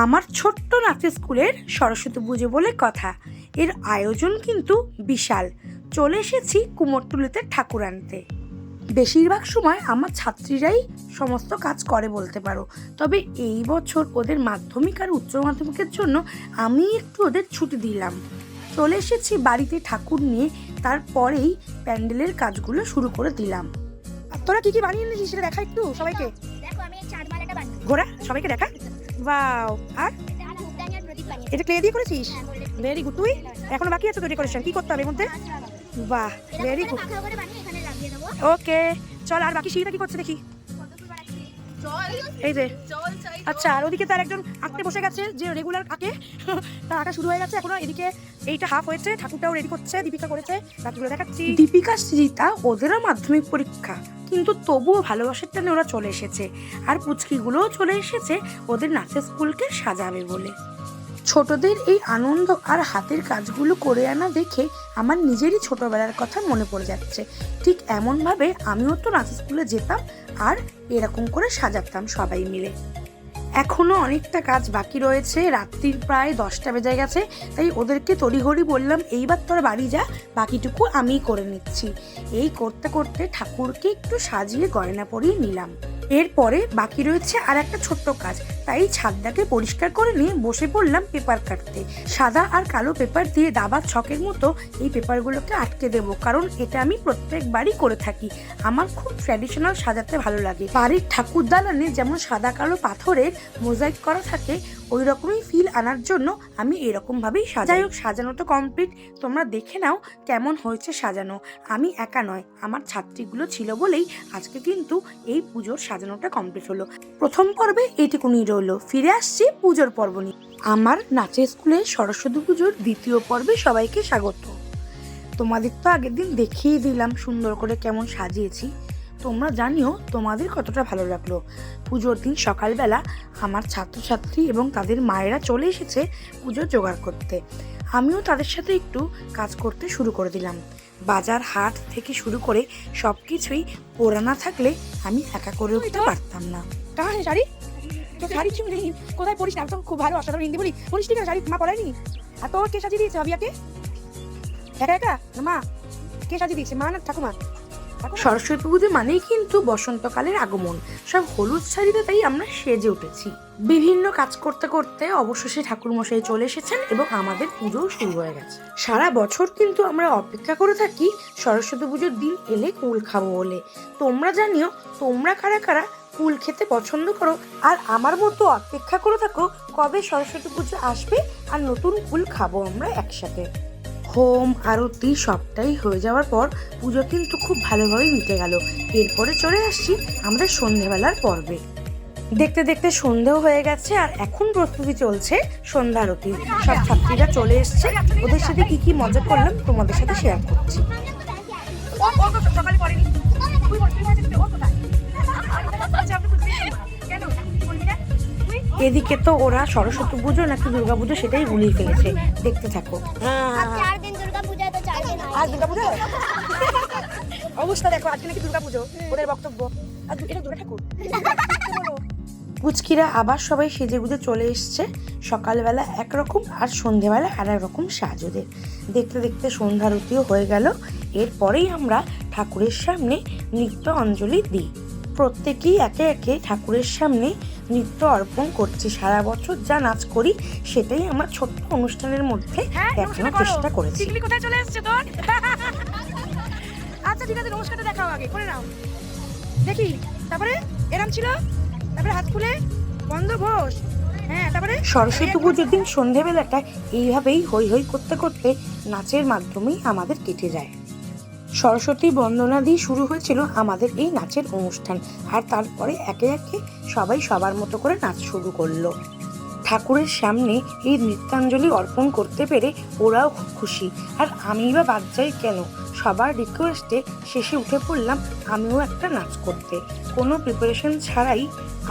আমার ছোট্ট নাচের স্কুলের সরস্বতী পুজো বলে কথা। এর আয়োজন কিন্তু বিশাল। চলে এসেছি কুমোরটুলিতে ঠাকুর আনতে। বেশিরভাগ সময় আমার ছাত্রীরাই সমস্ত কাজ করে বলতে পারো, তবে এই বছর ওদের মাধ্যমিক আর উচ্চ মাধ্যমিকের জন্য আমি একটু ওদের ছুটি দিলাম। চলে এসেছি বাড়িতে ঠাকুর নিয়ে, তারপরেই প্যান্ডেলের কাজগুলো শুরু করে দিলাম। তোরা কি কি বানিয়ে নিয়েছিস সেটা দেখা একটু সবাইকে। দেখো আমি এই চাঁদমালাটা বানিয়েছি। ঘোরা সবাইকে দেখা। ওয়াও! আর এটা ধূপদানি আর প্রদীপ বানিয়েছি। এটা ক্লে দিয়ে করেছিস? হ্যাঁ, বলে দিচ্ছি। Very good. তুই এখনো বাকি আছে তো ডেকোরেশন, কি করতে হবে এর মধ্যে? বাহ, এটা ভেরি পুরো গুড। পাখা করে বানিয়ে এখানে লাগিয়ে দেবো। ওকে, চল। আর বাকি সিঁড়িটা কি করছে দেখি। কতদূর বানাচ্ছি? এই যে আচ্ছা, আর ওদিকে তার একজন আঁকতে বসে গেছে, যে রেগুলার আঁকে। তার আঁকা শুরু হয়ে গেছে এখনো। এদিকে এইটা হাফ হয়েছে, ঠাকুরটাও রেডি করছে, দীপিকা করেছে। বাকিগুলো দেখাচ্ছি। দীপিকা সৃজিতা ওদেরও মাধ্যমিক পরীক্ষা, কিন্তু তবুও ভালোবাসার টানে ওরা চলে এসেছে। আর পুচকিগুলোও চলে এসেছে ওদের নাচের স্কুলকে সাজাবে বলে। ছোটদের এই আনন্দ আর হাতের কাজগুলো করে আনা দেখে আমার নিজেরই ছোটবেলার কথা মনে পড়ে যাচ্ছে। ঠিক এমনভাবে আমিও তো নাচের স্কুলে যেতাম আর এরকম করে সাজাতাম সবাই মিলে। এখনো অনেকটা কাজ বাকি রয়েছে, রাত্রির প্রায় 10টা বেজে গেছে। তাই ওদেরকে তড়িঘড়ি বললাম, এইবার তোরা বাড়ি যা, বাকিটুকু আমিই করে নিচ্ছি। এই করতে করতে ঠাকুরকে একটু সাজিয়ে গয়না পরিয়ে নিলাম। এরপরে বাকি রয়েছে আর একটা ছোট্ট কাজ, তাই ছাদটাকে পরিষ্কার করে নিয়ে বসে পড়লাম পেপার কাটতে। সাদা আর কালো পেপার দিয়ে দাবার ছকের মতো এই পেপারগুলোকে আটকে দেব, কারণ এটা আমি প্রত্যেকবারই করে থাকি। আমার খুব ট্র্যাডিশনাল সাজাতে ভালো লাগে। বাড়ির ঠাকুর দালানে যেমন সাদা কালো পাথরের মোজাইক করা থাকে, ওই রকমই ফিল আনার জন্য আমি এরকম ভাবেই সাজাই। হোক, সাজানো তো কমপ্লিট। তোমরা দেখে নাও কেমন হয়েছে সাজানো। আমি একা নয়, আমার ছাত্রীগুলো ছিল বলেই আজকে কিন্তু এই পুজোর সাজানোটা কমপ্লিট হলো। প্রথম পর্বে এইটুকুনি রইলো, ফিরে আসছি পুজোর পর্ব নিয়ে। আমার নাচের স্কুলে সরস্বতী পুজোর দ্বিতীয় পর্বে সবাইকে স্বাগত। তোমাদের তো আগের দিন দেখিয়ে দিলাম সুন্দর করে কেমন সাজিয়েছি। তোমরা জানিও তোমাদের কতটা ভালো লাগলো। পুজোর দিন সকালবেলা আমার ছাত্রছাত্রী এবং তাদের মায়েরা চলে এসেছে পুজোর জোগাড় করতে। আমিও তাদের সাথে একটু কাজ করতে শুরু করে দিলাম। বাজার হাট থেকে শুরু করে সব কিছুই ওরা না থাকলে আমি একা করে উঠতে পারতাম না। কার শাড়ি? তো শাড়ি চুম নেই, কোথায় পড়িস? না, খুব ভালো অসাধারণ হিন্দি বলি। পড়িস ঠিক আছে, শাড়ি মা পড়ায়নি। আর তোর কে সাজিয়ে দিয়েছে ভাবিয়াকে? একা একা না মা? কে সাজিয়ে দিয়েছে, মা না ঠাকুমা? সরস্বতী পুজো মানেই কিন্তু বসন্তকালের আগমন। সব হলুদ শাড়িতে তাই আমরা সেজে উঠেছি। বিভিন্ন কাজ করতে করতে অবশেষে ঠাকুরমশাই চলে এসেছেন এবং আমাদের পুজোও শুরু হয়ে গেছে। সারা বছর কিন্তু আমরা অপেক্ষা করে থাকি সরস্বতী পুজোর দিন এলে কুল খাবো বলে। তোমরা জানিও তোমরা কারা কারা কুল খেতে পছন্দ করো, আর আমার মতো অপেক্ষা করে থাকো কবে সরস্বতী পুজো আসবে আর নতুন কুল খাবো আমরা একসাথে। হোম আরতি সবটাই হয়ে যাওয়ার পর পুজো কিন্তু খুব ভালোভাবে মিটে গেল। এরপরে চলে আসছি আমরা সন্ধ্যেবেলার পর্বে। দেখতে দেখতে সন্ধ্যেও হয়ে গেছে আর এখন প্রস্তুতি চলছে সন্ধ্যা আরতির। সব ছাত্রীরা চলে এসছে, ওদের সাথে কি কি মজা করলাম তোমাদের সাথে শেয়ার করছি। এদিকে তো ওরা সরস্বতী পুজো নাকি দুর্গা পুজো সেটাই গুলিয়ে ফেলেছে, দেখতে থাকো। আর 4 দিন দুর্গা পূজা, তো 4 দিন আজ দুর্গা পুজো অবস্থা দেখো, আজকে নাকি দুর্গা পুজো ওদের বক্তব্য। আর এটা দুর্গা ঠাকুর। পুচকিরা আবার সবাই সেজে গুজে চলে এসছে। সকালবেলা একরকম আর সন্ধ্যেবেলা আর একরকম সাজ ওদের। দেখতে দেখতে সন্ধ্যা আরতিও হয়ে গেল। এরপরেই আমরা ঠাকুরের সামনে নৃত্য অঞ্জলি দিই। প্রত্যেকেই একে একে ঠাকুরের সামনে নৃত্য অর্পণ করছি। সারা বছর যা নাচ করি সেটাই আমার ছোট্ট অনুষ্ঠানের মধ্যে দেখানোর চেষ্টা করেছি। কোথায় চলে এসছে তোর? আচ্ছা ঠিক আছে, নমস্কারটা দেখাও, আগে করে নাও দেখি। তারপরে এরম ছিল, তারপরে হাত খুলে বন্ধ ঘোষ। হ্যাঁ, তারপরে সরস্বতী পুজোর দিন সন্ধ্যেবেলাটা এইভাবেই হই হই করতে করতে নাচের মাধ্যমেই আমাদের কেটে যায়। সরস্বতী বন্দনা দিয়ে শুরু হয়েছিল আমাদের এই নাচের অনুষ্ঠান। আর তারপরে একে একে সবাই সবার মতো করে নাচ শুরু করলো। ঠাকুরের সামনে এই নৃত্যাঞ্জলি অর্পণ করতে পেরে ওরাও খুব খুশি। আর আমি বা বাদ যাই কেন, সবার রিকোয়েস্টে শেষে উঠে পড়লাম আমিও একটা নাচ করতে। কোনো প্রিপারেশন ছাড়াই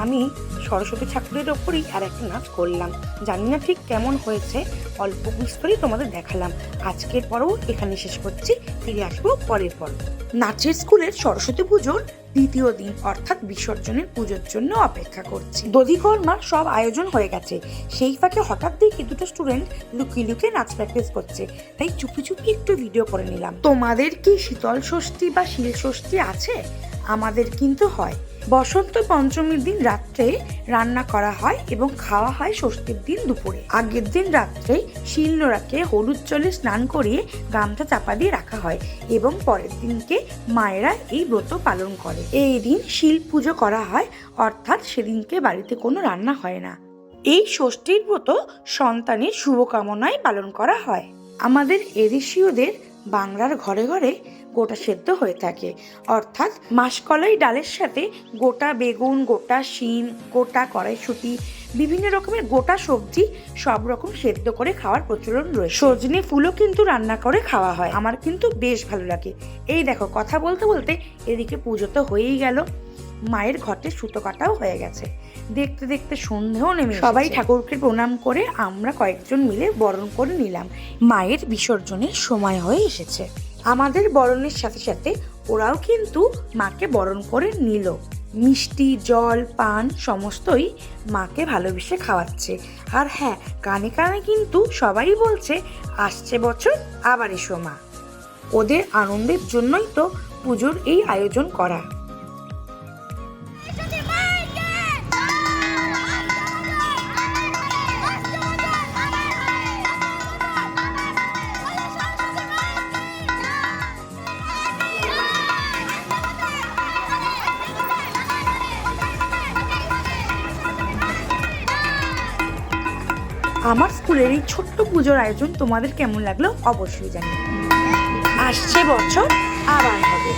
আমি সরস্বতী ঠাকুরের ওপরই আর একটা নাচ করলাম। জানি না ঠিক কেমন হয়েছে, অল্প বিস্তরই তোমাদের দেখালাম। আজকের পরও এখানে শেষ করছি, ফিরে আসবো পরের পর্ব। নাচের স্কুলের সরস্বতী পুজোর দ্বিতীয় দিন অর্থাৎ বিসর্জনের পুজোর জন্য অপেক্ষা করছি। দধিকর্মার সব আয়োজন হয়ে গেছে, সেই ফাঁকে হঠাৎ দেখি দুটো স্টুডেন্ট লুকিয়ে লুকিয়ে নাচ প্র্যাকটিস করছে, তাই চুপি চুপি একটু ভিডিও করে নিলাম। তোমাদের কি শীতল ষষ্ঠী বা শিল ষষ্ঠী আছে? আমাদের কিন্তু হয়। বসন্ত পঞ্চমীর দিন রাত্রে রান্না করা হয় এবং খাওয়া হয় ষষ্ঠীর দিন দুপুরে। আগের দিন রাত্রে শিলনোড়াকে হলুদ জলে স্নান করিয়ে গামছা চাপা দিয়ে রাখা হয় এবং পরের দিনকে মায়েরা এই ব্রত পালন করে। এই দিন শিল পুজো করা হয়, অর্থাৎ সেদিনকে বাড়িতে কোনো রান্না হয় না। এই ষষ্ঠীর ব্রত সন্তানের শুভকামনায় পালন করা হয়। আমাদের এদেশীয়দের বাংলার ঘরে ঘরে গোটা সেদ্ধ হয়ে থাকে, অর্থাৎ মাসকলাই ডালের সাথে গোটা বেগুন, গোটা শিম, গোটা কড়াইশুঁটি, বিভিন্ন রকমের গোটা সবজি সব রকম সেদ্ধ করে খাওয়ার প্রচলন রয়েছে। সজনে ফুলও কিন্তু রান্না করে খাওয়া হয়, আমার কিন্তু বেশ ভালো লাগে। এই দেখো, কথা বলতে বলতে এদিকে পুজো তো হয়েই গেল, মায়ের ঘটে সুতো কাটাও হয়ে গেছে। দেখতে দেখতে সন্ধেও নেমে সবাই ঠাকুরকে প্রণাম করে আমরা কয়েকজন মিলে বরণ করে নিলাম। মায়ের বিসর্জনের সময় হয়ে এসেছে। আমাদের বরণের সাথে সাথে ওরাও কিন্তু মাকে বরণ করে নিল। মিষ্টি, জল, পান সমস্তই মাকে ভালোবেসে খাওয়াচ্ছে। আর হ্যাঁ, কানে কানে কিন্তু সবাই বলছে, আসছে বছর আবার এসো মা। ওদের আনন্দের জন্যই তো পুজোর এই আয়োজন করা। আমার স্কুলের এই ছোট্ট পুজোর আয়োজন তোমাদের কেমন লাগলো অবশ্যই জানিও। আসছে বছর আবার হবে।